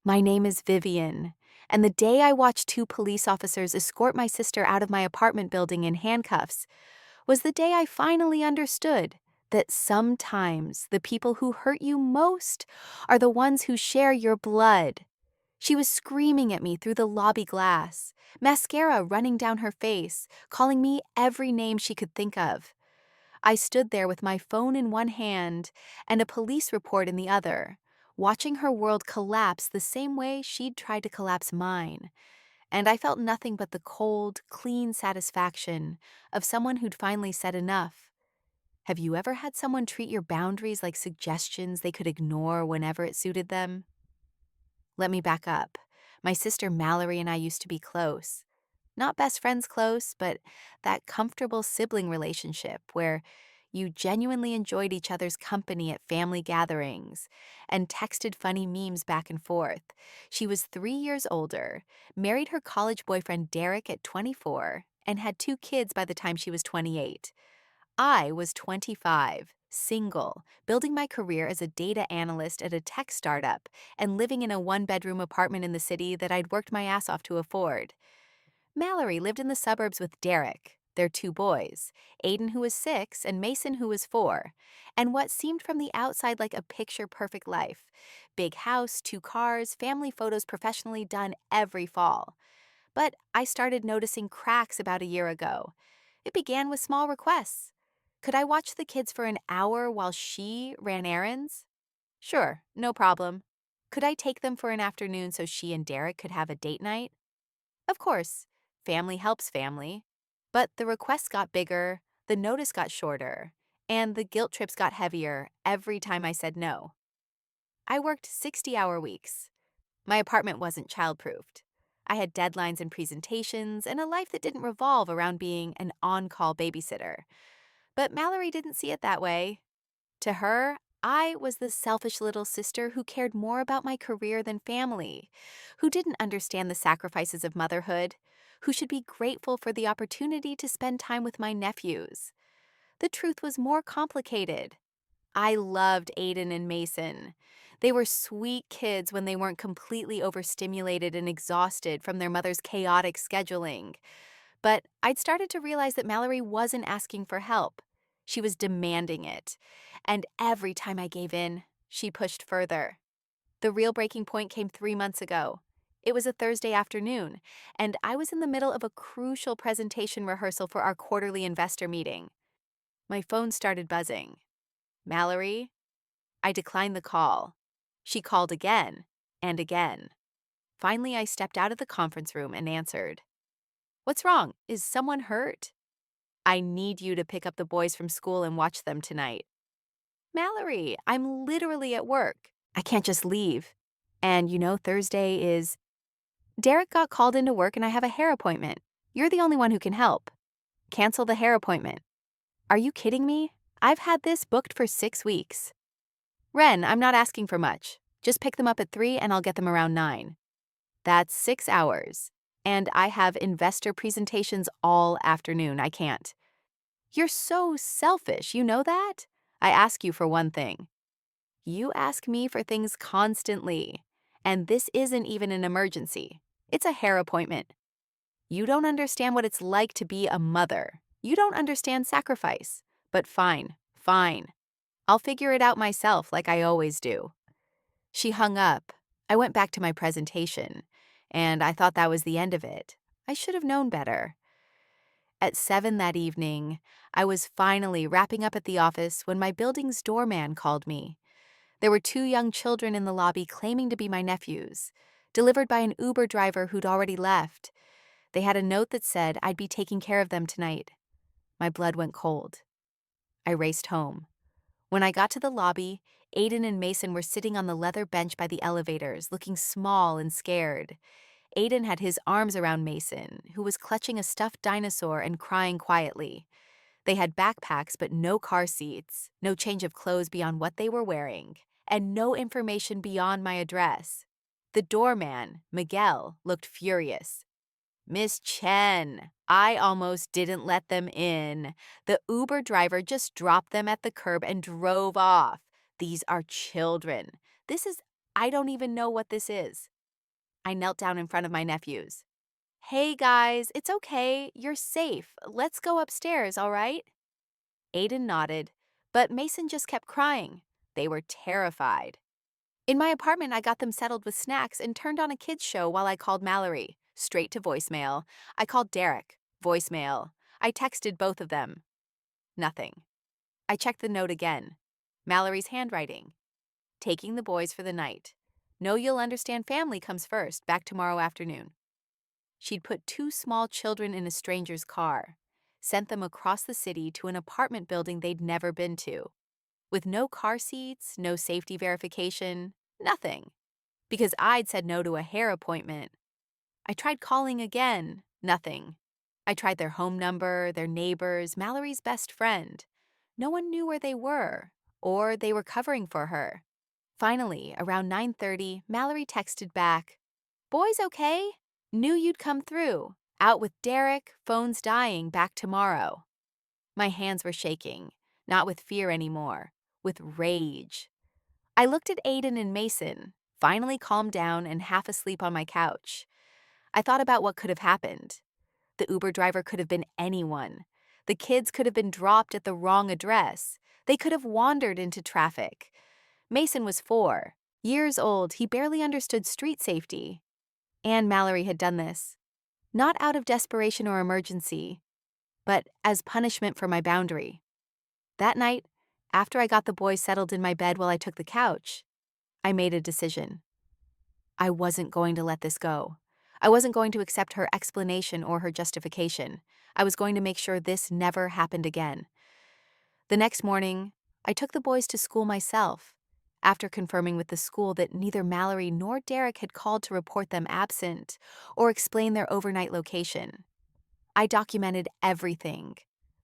My name is Vivian, and the day I watched two police officers escort my sister out of my apartment building in handcuffs was the day I finally understood that sometimes the people who hurt you most are the ones who share your blood. She was screaming at me through the lobby glass, mascara running down her face, calling me every name she could think of. I stood there with my phone in one hand and a police report in the other, watching her world collapse the same way she'd tried to collapse mine. And I felt nothing but the cold, clean satisfaction of someone who'd finally said enough. Have you ever had someone treat your boundaries like suggestions they could ignore whenever it suited them? Let me back up. My sister Mallory and I used to be close. Not best friends close, but that comfortable sibling relationship where you genuinely enjoyed each other's company at family gatherings and texted funny memes back and forth. She was 3 years older, married her college boyfriend Derek at 24, and had two kids by the time she was 28. I was 25, single, building my career as a data analyst at a tech startup, and living in a one-bedroom apartment in the city that I'd worked my ass off to afford. Mallory lived in the suburbs with Derek, their two boys, Aiden, who was 6, and Mason, who was 4, and what seemed from the outside like a picture-perfect life. Big house, 2 cars, family photos professionally done every fall. But I started noticing cracks about a year ago. It began with small requests. Could I watch the kids for an hour while she ran errands? Sure, no problem. Could I take them for an afternoon so she and Derek could have a date night? Of course, family helps family. But the requests got bigger, the notice got shorter, and the guilt trips got heavier every time I said no. I worked 60-hour weeks. My apartment wasn't childproofed. I had deadlines and presentations and a life that didn't revolve around being an on-call babysitter. But Mallory didn't see it that way. To her, I was the selfish little sister who cared more about my career than family, who didn't understand the sacrifices of motherhood, who should be grateful for the opportunity to spend time with my nephews. The truth was more complicated. I loved Aiden and Mason. They were sweet kids when they weren't completely overstimulated and exhausted from their mother's chaotic scheduling. But I'd started to realize that Mallory wasn't asking for help. She was demanding it. And every time I gave in, she pushed further. The real breaking point came 3 months ago. It was a Thursday afternoon, and I was in the middle of a crucial presentation rehearsal for our quarterly investor meeting. My phone started buzzing. Mallory? I declined the call. She called again and again. Finally, I stepped out of the conference room and answered. What's wrong? Is someone hurt? I need you to pick up the boys from school and watch them tonight. Mallory, I'm literally at work. I can't just leave. And Thursday is... Derek got called into work and I have a hair appointment. You're the only one who can help. Cancel the hair appointment. Are you kidding me? I've had this booked for 6 weeks. Ren, I'm not asking for much. Just pick them up at 3 and I'll get them around 9. That's 6 hours. And I have investor presentations all afternoon. I can't. You're so selfish, you know that? I ask you for one thing. You ask me for things constantly. And this isn't even an emergency. It's a hair appointment. You don't understand what it's like to be a mother. You don't understand sacrifice. But fine, fine. I'll figure it out myself like I always do. She hung up. I went back to my presentation, and I thought that was the end of it. I should have known better. At 7 that evening, I was finally wrapping up at the office when my building's doorman called me. There were 2 young children in the lobby claiming to be my nephews, delivered by an Uber driver who'd already left. They had a note that said I'd be taking care of them tonight. My blood went cold. I raced home. When I got to the lobby, Aiden and Mason were sitting on the leather bench by the elevators, looking small and scared. Aiden had his arms around Mason, who was clutching a stuffed dinosaur and crying quietly. They had backpacks but no car seats, no change of clothes beyond what they were wearing, and no information beyond my address. The doorman, Miguel, looked furious. Miss Chen, I almost didn't let them in. The Uber driver just dropped them at the curb and drove off. These are children. This is I don't even know what this is. I knelt down in front of my nephews. Hey guys, it's okay. You're safe. Let's go upstairs, all right? Aiden nodded, but Mason just kept crying. They were terrified. In my apartment, I got them settled with snacks and turned on a kids' show while I called Mallory. Straight to voicemail. I called Derek. Voicemail. I texted both of them. Nothing. I checked the note again. Mallory's handwriting. Taking the boys for the night. Know you'll understand family comes first. Back tomorrow afternoon. She'd put two small children in a stranger's car. Sent them across the city to an apartment building they'd never been to. With no car seats, no safety verification, nothing. Because I'd said no to a hair appointment. I tried calling again, nothing. I tried their home number, their neighbors, Mallory's best friend. No one knew where they were, or they were covering for her. Finally, around 9:30, Mallory texted back, "Boys okay? Knew you'd come through. Out with Derek, phone's dying, back tomorrow." My hands were shaking, not with fear anymore, with rage. I looked at Aiden and Mason, finally calmed down and half asleep on my couch. I thought about what could have happened. The Uber driver could have been anyone. The kids could have been dropped at the wrong address. They could have wandered into traffic. Mason was 4 years old. He barely understood street safety. And Mallory had done this. Not out of desperation or emergency, but as punishment for my boundary. That night, after I got the boys settled in my bed while I took the couch, I made a decision. I wasn't going to let this go. I wasn't going to accept her explanation or her justification. I was going to make sure this never happened again. The next morning, I took the boys to school myself, after confirming with the school that neither Mallory nor Derek had called to report them absent or explain their overnight location. I documented everything.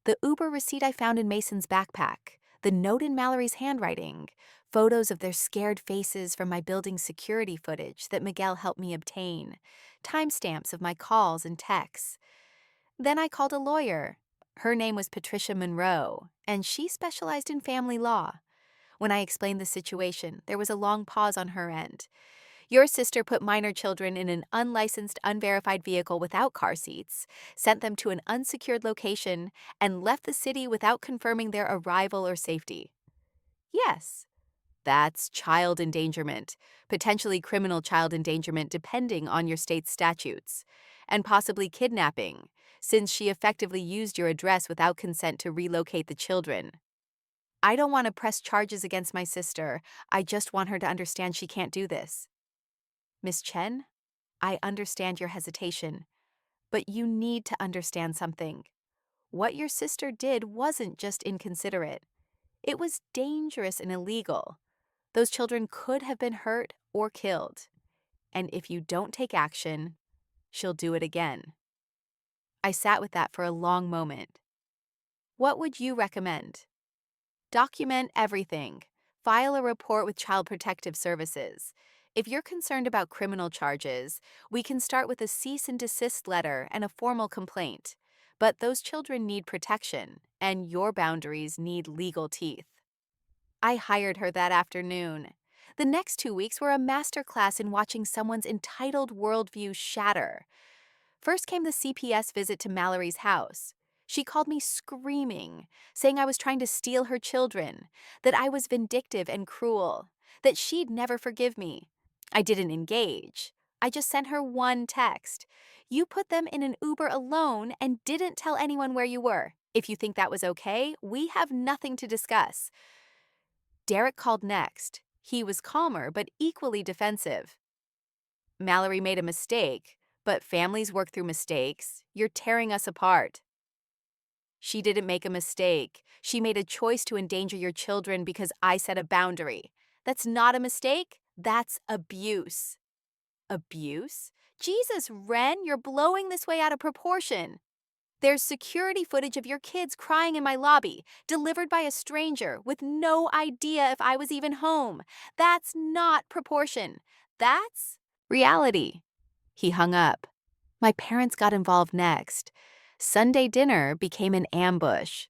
The Uber receipt I found in Mason's backpack, the note in Mallory's handwriting, photos of their scared faces from my building's security footage that Miguel helped me obtain, timestamps of my calls and texts. Then I called a lawyer. Her name was Patricia Monroe, and she specialized in family law. When I explained the situation, there was a long pause on her end. Your sister put minor children in an unlicensed, unverified vehicle without car seats, sent them to an unsecured location, and left the city without confirming their arrival or safety. Yes, that's child endangerment, potentially criminal child endangerment depending on your state's statutes, and possibly kidnapping, since she effectively used your address without consent to relocate the children. I don't want to press charges against my sister. I just want her to understand she can't do this. Miss Chen, I understand your hesitation, but you need to understand something. What your sister did wasn't just inconsiderate. It was dangerous and illegal. Those children could have been hurt or killed. And if you don't take action, she'll do it again. I sat with that for a long moment. What would you recommend? Document everything. File a report with Child Protective Services. If you're concerned about criminal charges, we can start with a cease and desist letter and a formal complaint. But those children need protection, and your boundaries need legal teeth. I hired her that afternoon. The next 2 weeks were a masterclass in watching someone's entitled worldview shatter. First came the CPS visit to Mallory's house. She called me screaming, saying I was trying to steal her children, that I was vindictive and cruel, that she'd never forgive me. I didn't engage. I just sent her one text. You put them in an Uber alone and didn't tell anyone where you were. If you think that was okay, we have nothing to discuss. Derek called next. He was calmer but equally defensive. Mallory made a mistake, but families work through mistakes. You're tearing us apart. She didn't make a mistake. She made a choice to endanger your children because I set a boundary. That's not a mistake. That's abuse. Abuse? Jesus, Ren, you're blowing this way out of proportion. There's security footage of your kids crying in my lobby, delivered by a stranger with no idea if I was even home. That's not proportion. That's reality. He hung up. My parents got involved next. Sunday dinner became an ambush.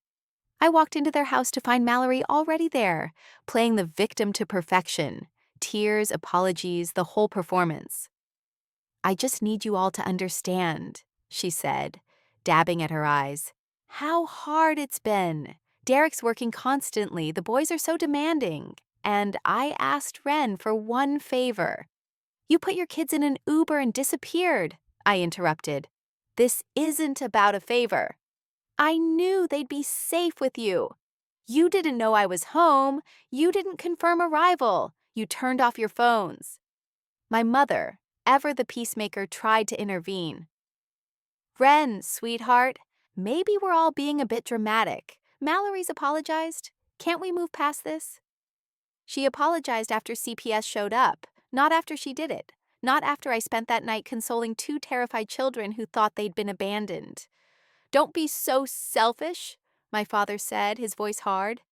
I walked into their house to find Mallory already there, playing the victim to perfection, Tears, apologies, the whole performance. "I just need you all to understand," she said, dabbing at her eyes. "How hard it's been. Derek's working constantly, the boys are so demanding. And I asked Ren for one favor. You put your kids in an Uber and disappeared," I interrupted. "This isn't about a favor. I knew they'd be safe with you. You didn't know I was home. You didn't confirm arrival. You turned off your phones." My mother, ever the peacemaker, tried to intervene. "Ren, sweetheart, maybe we're all being a bit dramatic. Mallory's apologized. Can't we move past this?" She apologized after CPS showed up, not after she did it. Not after I spent that night consoling two terrified children who thought they'd been abandoned. "Don't be so selfish," my father said, his voice hard.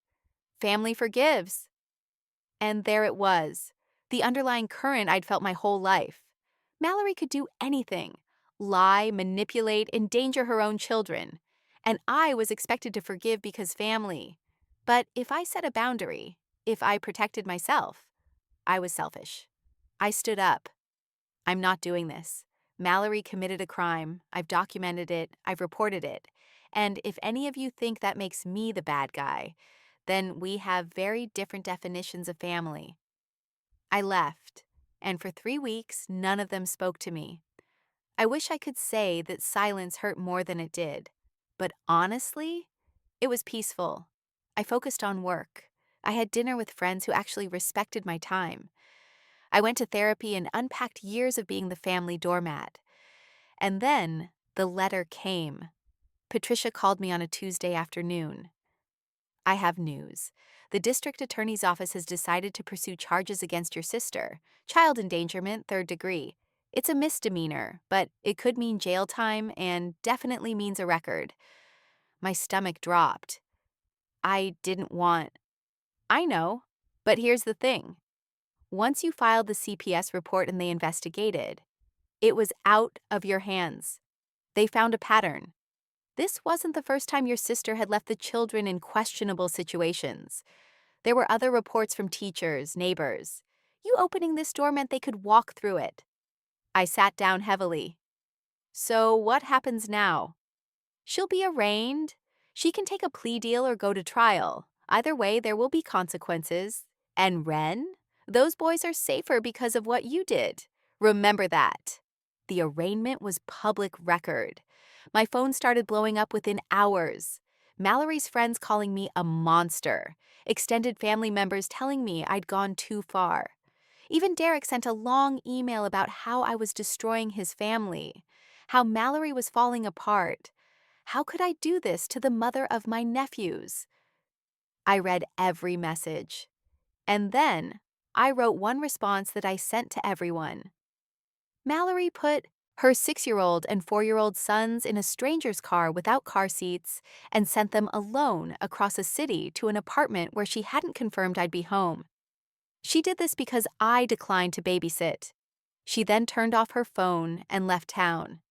"Family forgives." And there it was, the underlying current I'd felt my whole life. Mallory could do anything: lie, manipulate, endanger her own children. And I was expected to forgive because family. But if I set a boundary, if I protected myself, I was selfish. I stood up. "I'm not doing this. Mallory committed a crime. I've documented it. I've reported it. And if any of you think that makes me the bad guy, then we have very different definitions of family." I left, and for 3 weeks, none of them spoke to me. I wish I could say that silence hurt more than it did. But honestly, it was peaceful. I focused on work. I had dinner with friends who actually respected my time. I went to therapy and unpacked years of being the family doormat. And then the letter came. Patricia called me on a Tuesday afternoon. "I have news. The district attorney's office has decided to pursue charges against your sister. Child endangerment, 3rd degree. It's a misdemeanor, but it could mean jail time and definitely means a record." My stomach dropped. I didn't want. "I know, but here's the thing. Once you filed the CPS report and they investigated, it was out of your hands. They found a pattern. This wasn't the first time your sister had left the children in questionable situations. There were other reports from teachers, neighbors. You opening this door meant they could walk through it." I sat down heavily. "So what happens now?" "She'll be arraigned. She can take a plea deal or go to trial. Either way, there will be consequences. And Ren? Those boys are safer because of what you did. Remember that." The arraignment was public record. My phone started blowing up within hours. Mallory's friends calling me a monster. Extended family members telling me I'd gone too far. Even Derek sent a long email about how I was destroying his family, how Mallory was falling apart. How could I do this to the mother of my nephews? I read every message. And then I wrote one response that I sent to everyone. Mallory put her 6-year-old and 4-year-old sons in a stranger's car without car seats and sent them alone across a city to an apartment where she hadn't confirmed I'd be home. She did this because I declined to babysit. She then turned off her phone and left town.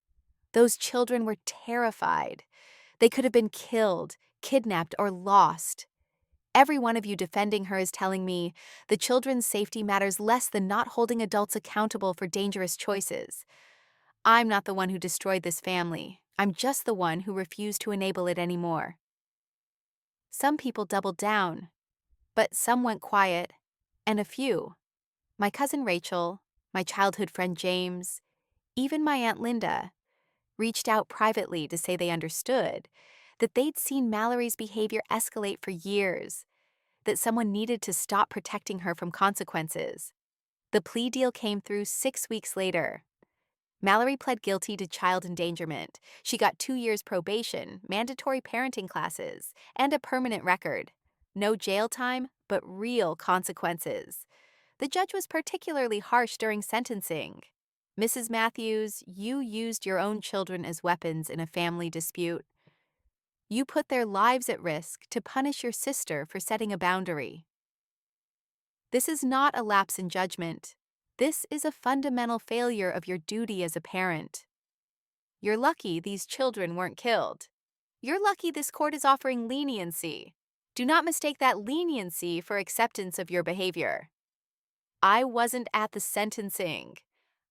Those children were terrified. They could have been killed, kidnapped, or lost. Every one of you defending her is telling me the children's safety matters less than not holding adults accountable for dangerous choices. I'm not the one who destroyed this family. I'm just the one who refused to enable it anymore. Some people doubled down, but some went quiet, and a few. My cousin Rachel, my childhood friend James, even my Aunt Linda, reached out privately to say they understood, that they'd seen Mallory's behavior escalate for years, that someone needed to stop protecting her from consequences. The plea deal came through 6 weeks later. Mallory pled guilty to child endangerment. She got 2 years probation, mandatory parenting classes, and a permanent record. No jail time, but real consequences. The judge was particularly harsh during sentencing. "Mrs. Matthews, you used your own children as weapons in a family dispute. You put their lives at risk to punish your sister for setting a boundary. This is not a lapse in judgment. This is a fundamental failure of your duty as a parent. You're lucky these children weren't killed. You're lucky this court is offering leniency. Do not mistake that leniency for acceptance of your behavior." I wasn't at the sentencing.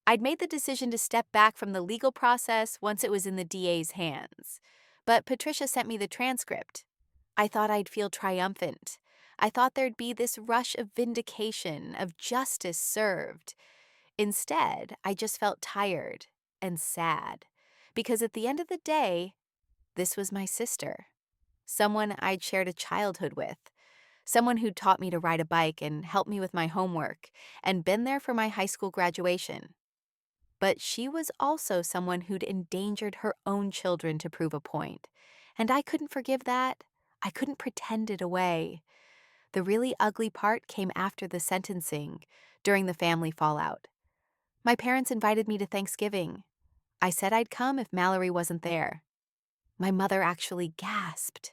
I'd made the decision to step back from the legal process once it was in the DA's hands. But Patricia sent me the transcript. I thought I'd feel triumphant. I thought there'd be this rush of vindication, of justice served. Instead, I just felt tired and sad. Because at the end of the day, this was my sister. Someone I'd shared a childhood with. Someone who'd taught me to ride a bike and helped me with my homework, and been there for my high school graduation. But she was also someone who'd endangered her own children to prove a point. And I couldn't forgive that. I couldn't pretend it away. The really ugly part came after the sentencing, during the family fallout. My parents invited me to Thanksgiving. I said I'd come if Mallory wasn't there. My mother actually gasped.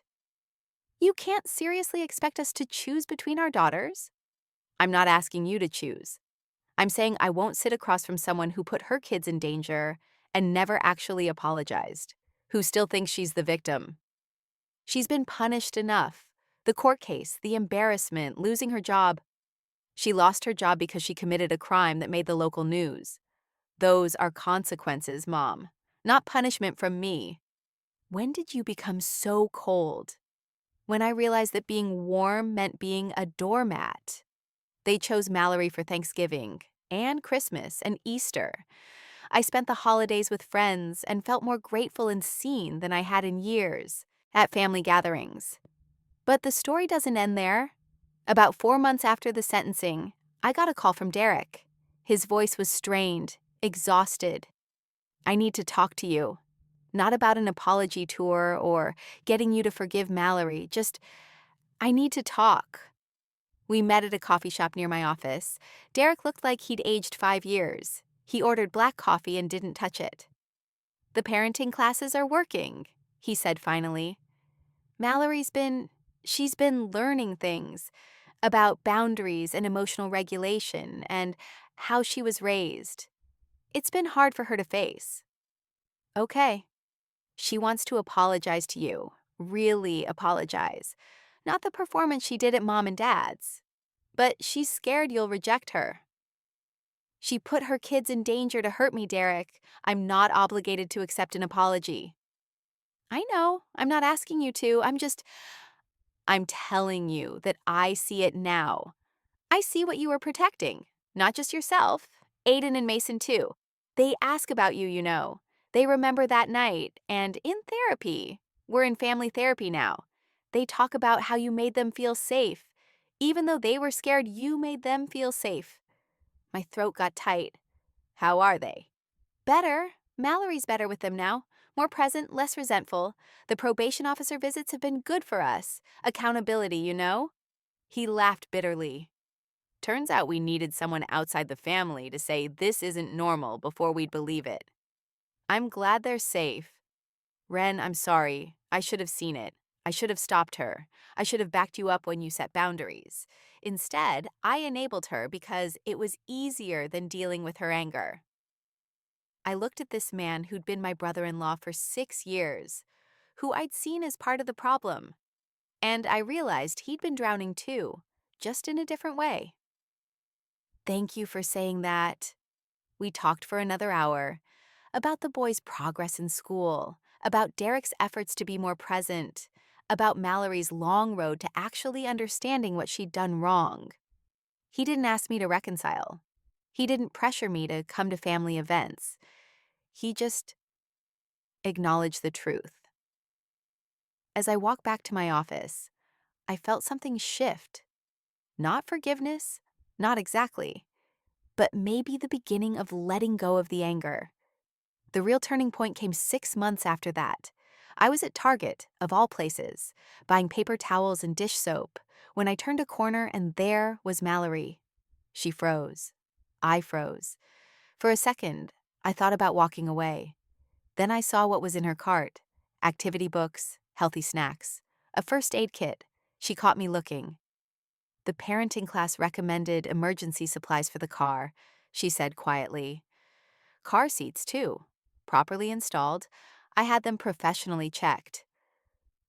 "You can't seriously expect us to choose between our daughters?" "I'm not asking you to choose. I'm saying I won't sit across from someone who put her kids in danger and never actually apologized, who still thinks she's the victim. She's been punished enough. The court case, the embarrassment, losing her job. She lost her job because she committed a crime that made the local news. Those are consequences, Mom, not punishment from me." When did you become so cold? When I realized that being warm meant being a doormat. They chose Mallory for Thanksgiving and Christmas and Easter. I spent the holidays with friends and felt more grateful and seen than I had in years at family gatherings. But the story doesn't end there. About 4 months after the sentencing, I got a call from Derek. His voice was strained, exhausted. "I need to talk to you. Not about an apology tour or getting you to forgive Mallory, just, I need to talk." We met at a coffee shop near my office. Derek looked like he'd aged 5 years. He ordered black coffee and didn't touch it. "The parenting classes are working," he said finally. She's been learning things about boundaries and emotional regulation and how she was raised. It's been hard for her to face." "Okay." "She wants to apologize to you, really apologize. Not the performance she did at Mom and Dad's. But she's scared you'll reject her." "She put her kids in danger to hurt me, Derek. I'm not obligated to accept an apology." "I know. I'm not asking you to. I'm telling you that I see it now. I see what you were protecting. Not just yourself. Aiden and Mason, too. They ask about you, you know. They remember that night. And in therapy. We're in family therapy now. They talk about how you made them feel safe. Even though they were scared, you made them feel safe." My throat got tight. "How are they?" "Better. Mallory's better with them now. More present, less resentful. The probation officer visits have been good for us. Accountability, you know?" He laughed bitterly. "Turns out we needed someone outside the family to say this isn't normal before we'd believe it. I'm glad they're safe. Ren, I'm sorry. I should have seen it. I should have stopped her. I should have backed you up when you set boundaries. Instead, I enabled her because it was easier than dealing with her anger." I looked at this man who'd been my brother-in-law for 6 years, who I'd seen as part of the problem, and I realized he'd been drowning too, just in a different way. "Thank you for saying that." We talked for another hour about the boys' progress in school, about Derek's efforts to be more present, about Mallory's long road to actually understanding what she'd done wrong. He didn't ask me to reconcile. He didn't pressure me to come to family events. He just acknowledged the truth. As I walked back to my office, I felt something shift. Not forgiveness, not exactly, but maybe the beginning of letting go of the anger. The real turning point came 6 months after that. I was at Target, of all places, buying paper towels and dish soap, when I turned a corner and there was Mallory. She froze. I froze. For a second, I thought about walking away. Then I saw what was in her cart: activity books, healthy snacks, a first aid kit. She caught me looking. "The parenting class recommended emergency supplies for the car," she said quietly. "Car seats, too. Properly installed. I had them professionally checked."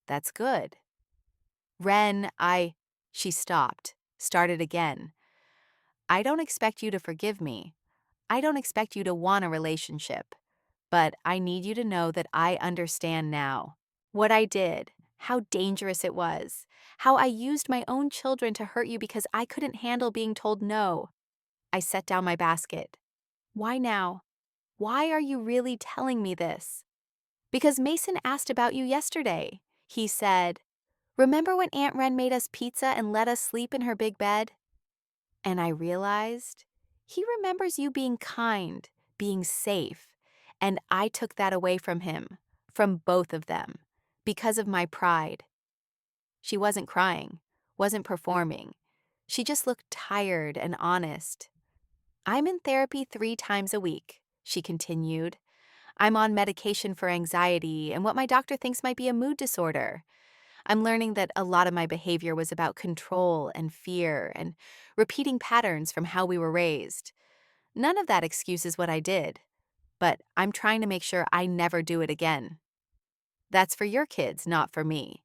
"That's good." "Ren, She stopped, started again. I don't expect you to forgive me. I don't expect you to want a relationship. But I need you to know that I understand now. What I did, how dangerous it was, how I used my own children to hurt you because I couldn't handle being told no. I set down my basket. Why now? Why are you really telling me this? Because Mason asked about you yesterday. He said, "Remember when Aunt Wren made us pizza and let us sleep in her big bed?" And I realized he remembers you being kind, being safe, and I took that away from him, from both of them, because of my pride. She wasn't crying, wasn't performing. She just looked tired and honest. "I'm in therapy 3 times a week," she continued. "I'm on medication for anxiety and what my doctor thinks might be a mood disorder. I'm learning that a lot of my behavior was about control and fear and repeating patterns from how we were raised. None of that excuses what I did, but I'm trying to make sure I never do it again. That's for your kids, not for me.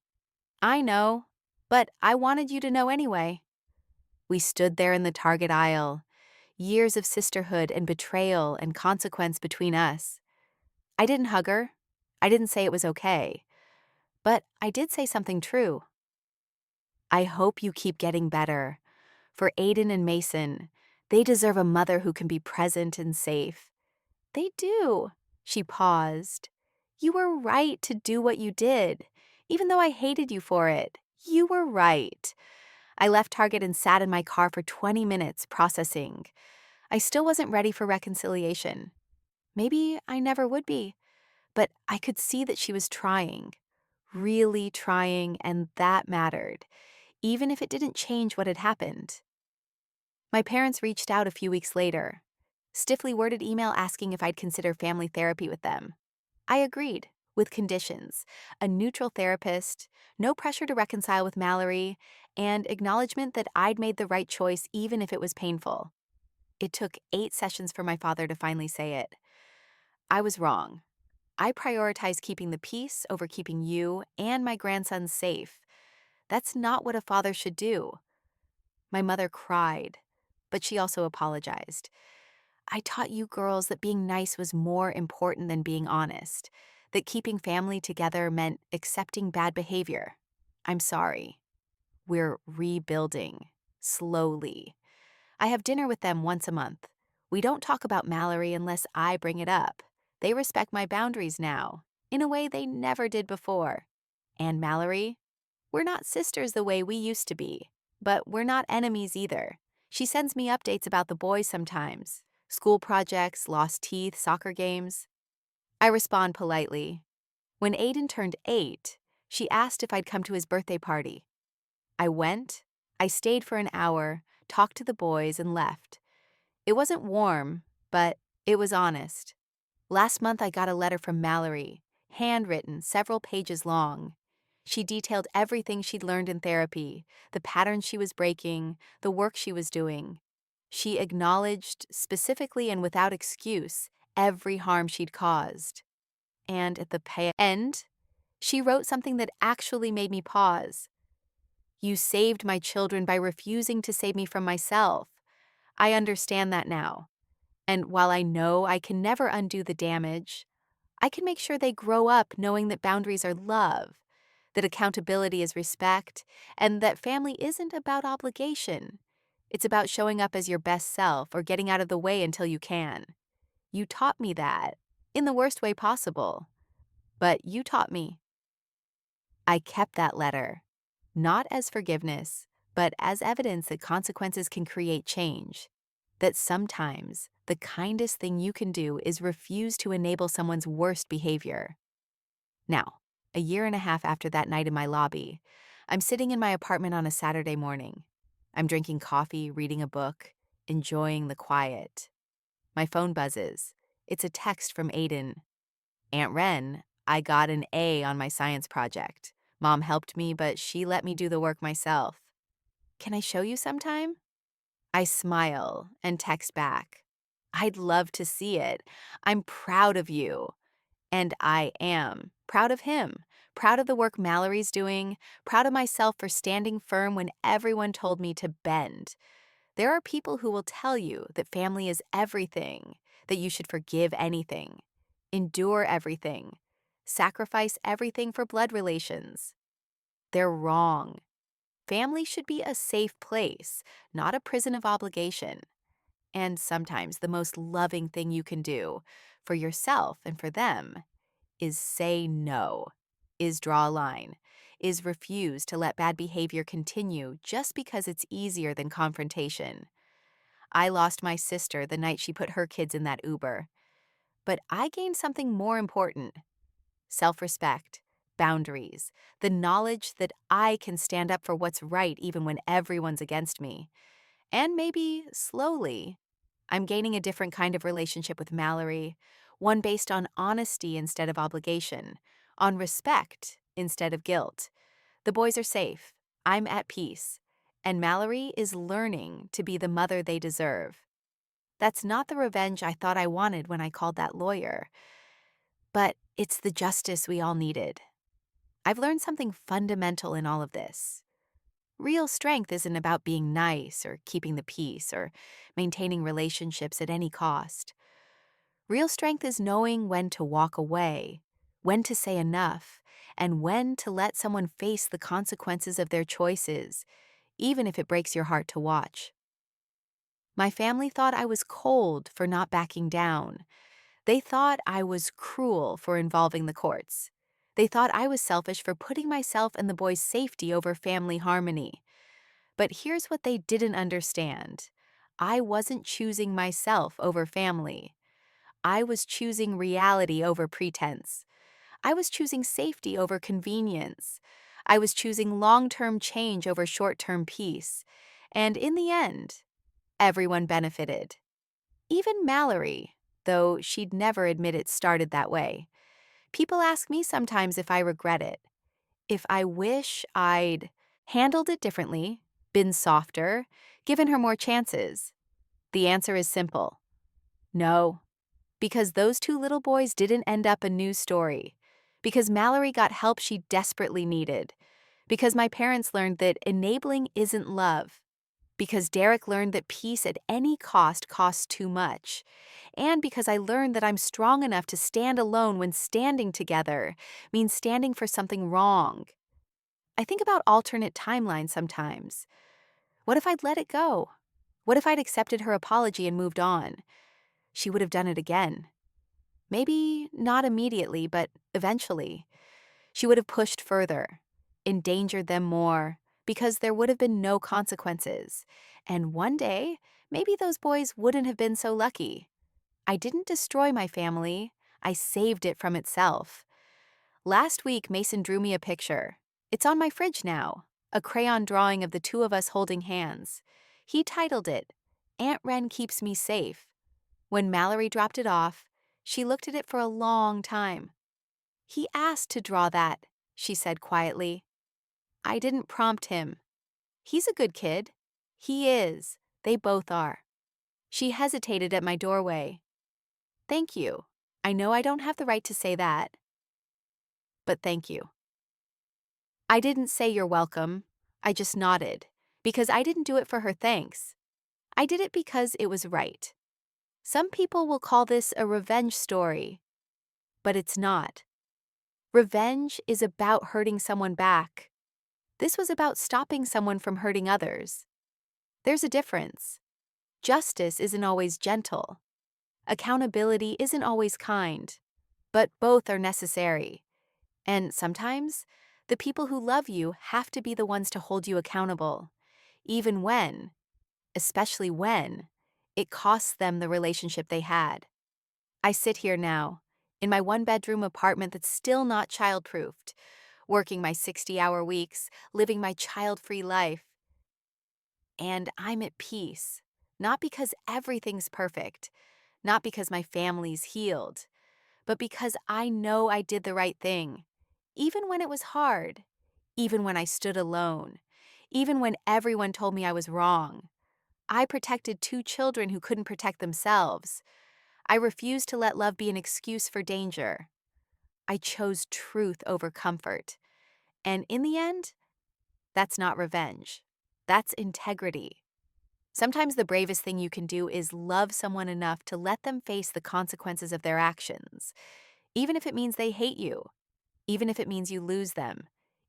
I know, but I wanted you to know anyway." We stood there in the Target aisle, years of sisterhood and betrayal and consequence between us. I didn't hug her. I didn't say it was okay. But I did say something true. "I hope you keep getting better. For Aiden and Mason, they deserve a mother who can be present and safe." "They do." She paused. "You were right to do what you did, even though I hated you for it. You were right." I left Target and sat in my car for 20 minutes processing. I still wasn't ready for reconciliation. Maybe I never would be, but I could see that she was trying, really trying, and that mattered, even if it didn't change what had happened. My parents reached out a few weeks later, stiffly worded email asking if I'd consider family therapy with them. I agreed, with conditions: a neutral therapist, no pressure to reconcile with Mallory, and acknowledgement that I'd made the right choice even if it was painful. It took 8 sessions for my father to finally say it. "I was wrong. I prioritized keeping the peace over keeping you and my grandsons safe. That's not what a father should do." My mother cried, but she also apologized. "I taught you girls that being nice was more important than being honest, that keeping family together meant accepting bad behavior. I'm sorry. We're rebuilding, slowly. I have dinner with them once a month. We don't talk about Mallory unless I bring it up. They respect my boundaries now, in a way they never did before. And Mallory, we're not sisters the way we used to be, but we're not enemies either. She sends me updates about the boys sometimes: school projects, lost teeth, soccer games. I respond politely. When Aiden turned 8, she asked if I'd come to his birthday party. I went, I stayed for an hour, talked to the boys, and left. It wasn't warm, but it was honest. Last month I got a letter from Mallory, handwritten, several pages long. She detailed everything she'd learned in therapy, the patterns she was breaking, the work she was doing. She acknowledged, specifically and without excuse, every harm she'd caused. And at the end, she wrote something that actually made me pause. "You saved my children by refusing to save me from myself. I understand that now. And while I know I can never undo the damage, I can make sure they grow up knowing that boundaries are love, that accountability is respect, and that family isn't about obligation. It's about showing up as your best self or getting out of the way until you can. You taught me that, in the worst way possible. But you taught me." I kept that letter, not as forgiveness, but as evidence that consequences can create change. That sometimes the kindest thing you can do is refuse to enable someone's worst behavior. Now, a year and a half after that night in my lobby, I'm sitting in my apartment on a Saturday morning. I'm drinking coffee, reading a book, enjoying the quiet. My phone buzzes. It's a text from Aiden. "Aunt Wren, I got an A on my science project. Mom helped me, but she let me do the work myself. Can I show you sometime?" I smile and text back, "I'd love to see it. I'm proud of you." And I am proud of him, proud of the work Mallory's doing, proud of myself for standing firm when everyone told me to bend. There are people who will tell you that family is everything, that you should forgive anything, endure everything, sacrifice everything for blood relations. They're wrong. Family should be a safe place, not a prison of obligation. And sometimes the most loving thing you can do for yourself and for them is say no, is draw a line, is refuse to let bad behavior continue just because it's easier than confrontation. I lost my sister the night she put her kids in that Uber, but I gained something more important: self respect, boundaries, the knowledge that I can stand up for what's right even when everyone's against me. And maybe, slowly, I'm gaining a different kind of relationship with Mallory, one based on honesty instead of obligation, on respect instead of guilt. The boys are safe, I'm at peace, and Mallory is learning to be the mother they deserve. That's not the revenge I thought I wanted when I called that lawyer, but it's the justice we all needed. I've learned something fundamental in all of this. Real strength isn't about being nice or keeping the peace or maintaining relationships at any cost. Real strength is knowing when to walk away, when to say enough, and when to let someone face the consequences of their choices, even if it breaks your heart to watch. My family thought I was cold for not backing down. They thought I was cruel for involving the courts. They thought I was selfish for putting myself and the boys' safety over family harmony. But here's what they didn't understand: I wasn't choosing myself over family. I was choosing reality over pretense. I was choosing safety over convenience. I was choosing long-term change over short-term peace. And in the end, everyone benefited. Even Mallory, though she'd never admit it started that way. People ask me sometimes if I regret it, if I wish I'd handled it differently, been softer, given her more chances. The answer is simple: no, because those two little boys didn't end up a news story, because Mallory got help she desperately needed, because my parents learned that enabling isn't love, because Derek learned that peace at any cost costs too much, and because I learned that I'm strong enough to stand alone when standing together means standing for something wrong. I think about alternate timelines sometimes. What if I'd let it go? What if I'd accepted her apology and moved on? She would have done it again. Maybe not immediately, but eventually. She would have pushed further, endangered them more, because there would have been no consequences. And one day, maybe those boys wouldn't have been so lucky. I didn't destroy my family. I saved it from itself. Last week, Mason drew me a picture. It's on my fridge now, a crayon drawing of the two of us holding hands. He titled it, "Aunt Wren Keeps Me Safe." When Mallory dropped it off, she looked at it for a long time. "He asked to draw that," she said quietly. "I didn't prompt him. He's a good kid." "He is. They both are." She hesitated at my doorway. "Thank you. I know I don't have the right to say that, but thank you." I didn't say you're welcome. I just nodded, because I didn't do it for her thanks. I did it because it was right. Some people will call this a revenge story, but it's not. Revenge is about hurting someone back. This was about stopping someone from hurting others. There's a difference. Justice isn't always gentle. Accountability isn't always kind, but both are necessary. And sometimes, the people who love you have to be the ones to hold you accountable, even when, especially when, it costs them the relationship they had. I sit here now, in my one-bedroom apartment that's still not child-proofed, working my 60-hour weeks, living my child-free life. And I'm at peace, not because everything's perfect, not because my family's healed, but because I know I did the right thing, even when it was hard, even when I stood alone, even when everyone told me I was wrong. I protected two children who couldn't protect themselves. I refused to let love be an excuse for danger. I chose truth over comfort. And in the end, that's not revenge. That's integrity. Sometimes the bravest thing you can do is love someone enough to let them face the consequences of their actions, even if it means they hate you, even if it means you lose them,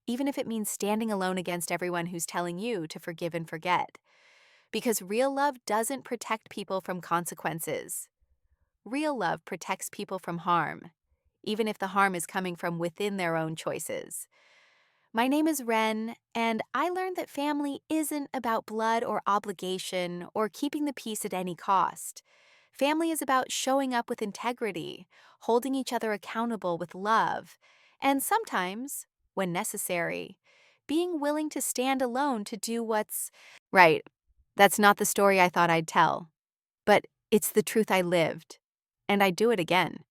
even if it means standing alone against everyone who's telling you to forgive and forget. Because real love doesn't protect people from consequences. Real love protects people from harm, even if the harm is coming from within their own choices. My name is Ren, and I learned that family isn't about blood or obligation or keeping the peace at any cost. Family is about showing up with integrity, holding each other accountable with love, and sometimes, when necessary, being willing to stand alone to do what's right. That's not the story I thought I'd tell, but it's the truth I lived, and I'd do it again.